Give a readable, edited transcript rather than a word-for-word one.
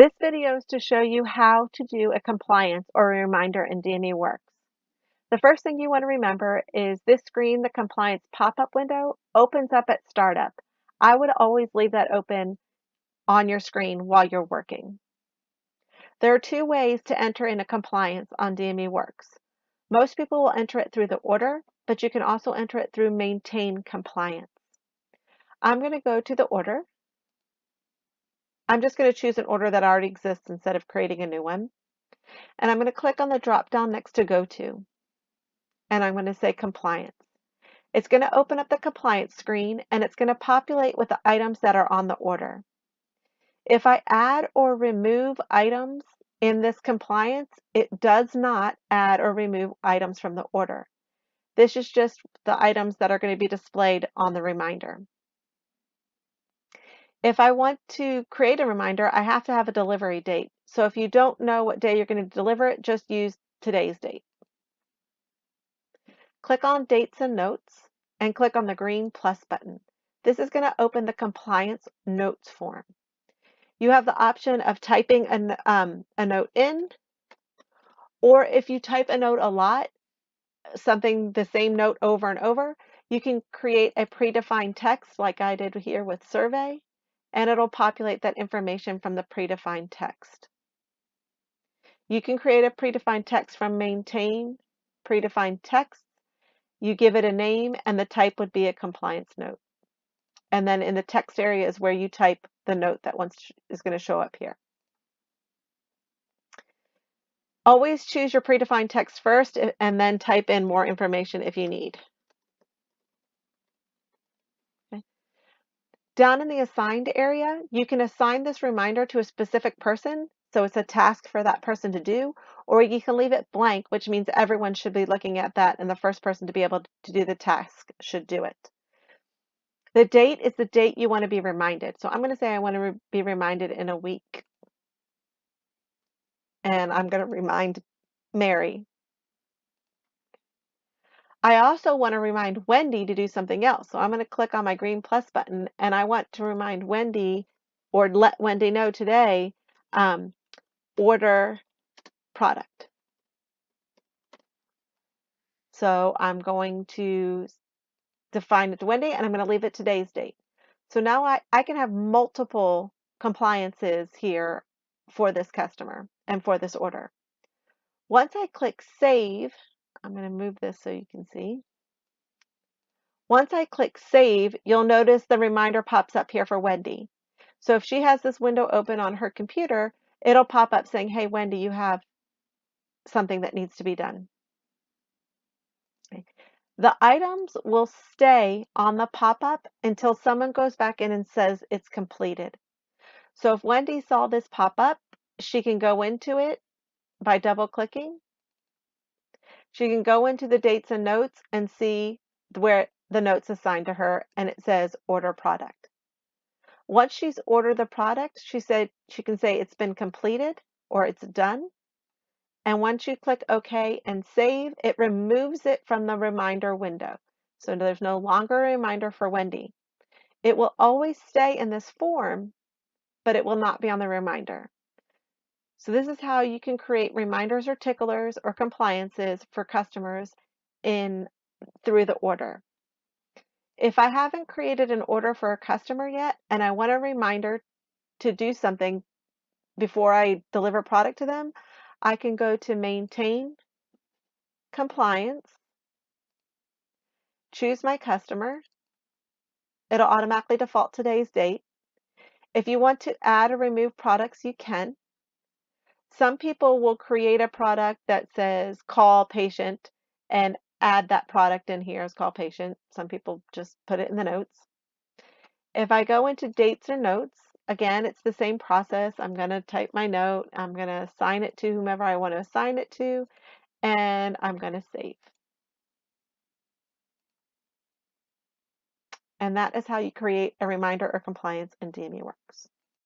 This video is to show you how to do a compliance or a reminder in DMEWorks. The first thing you want to remember is this screen, the compliance pop-up window, opens up at startup. I would always leave that open on your screen while you're working. There are two ways to enter in a compliance on DMEWorks. Most people will enter it through the order, but you can also enter it through maintain compliance. I'm going to go to the order. I'm just going to choose an order that already exists instead of creating a new one. And I'm going to click on the drop down next to go to. And I'm going to say compliance. It's going to open up the compliance screen and it's going to populate with the items that are on the order. If I add or remove items in this compliance, it does not add or remove items from the order. This is just the items that are going to be displayed on the reminder. If I want to create a reminder, I have to have a delivery date. So if you don't know what day you're going to deliver it, just use today's date. Click on Dates and Notes and click on the green plus button. This is going to open the compliance notes form. You have the option of typing a note in, or if you type a note a lot, the same note over and over, you can create a predefined text like I did here with survey, and it'll populate that information from the predefined text. You can create a predefined text from maintain predefined text. You give it a name and the type would be a compliance note. And then in the text area is where you type the note that is going to show up here. Always choose your predefined text first and then type in more information if you need. Okay. Down in the assigned area, you can assign this reminder to a specific person, so it's a task for that person to do, or you can leave it blank, which means everyone should be looking at that and the first person to be able to do the task should do it. The date is the date you want to be reminded. So I'm going to say I want to be reminded in a week. And I'm going to remind Mary. I also want to remind Wendy to do something else. So I'm going to click on my green plus button and I want to remind Wendy or let Wendy know today, order product. So I'm going to define it to Wendy and I'm going to leave it today's date. So now I can have multiple compliances here for this customer and for this order. Once I click save, I'm going to move this so you can see. Once I click save, you'll notice the reminder pops up here for Wendy. So if she has this window open on her computer, it'll pop up saying, hey, Wendy, you have something that needs to be done. Okay. The items will stay on the pop-up until someone goes back in and says it's completed. So if Wendy saw this pop up, she can go into it by double clicking. She can go into the dates and notes and see where the note's assigned to her and it says order product. Once she's ordered the product, she can say it's been completed or it's done. And once you click OK and save, it removes it from the reminder window. So there's no longer a reminder for Wendy. It will always stay in this form, but it will not be on the reminder. So this is how you can create reminders or ticklers or compliances for customers through the order. If I haven't created an order for a customer yet and I want a reminder to do something before I deliver product to them, I can go to maintain compliance, choose my customer. It'll automatically default today's date. If you want to add or remove products, you can. Some people will create a product that says call patient and add that product in here as call patient. Some people just put it in the notes. If I go into dates or notes, again, it's the same process. I'm going to type my note. I'm going to assign it to whomever I want to assign it to, and I'm going to save. And that is how you create a reminder or compliance in DMEWorks.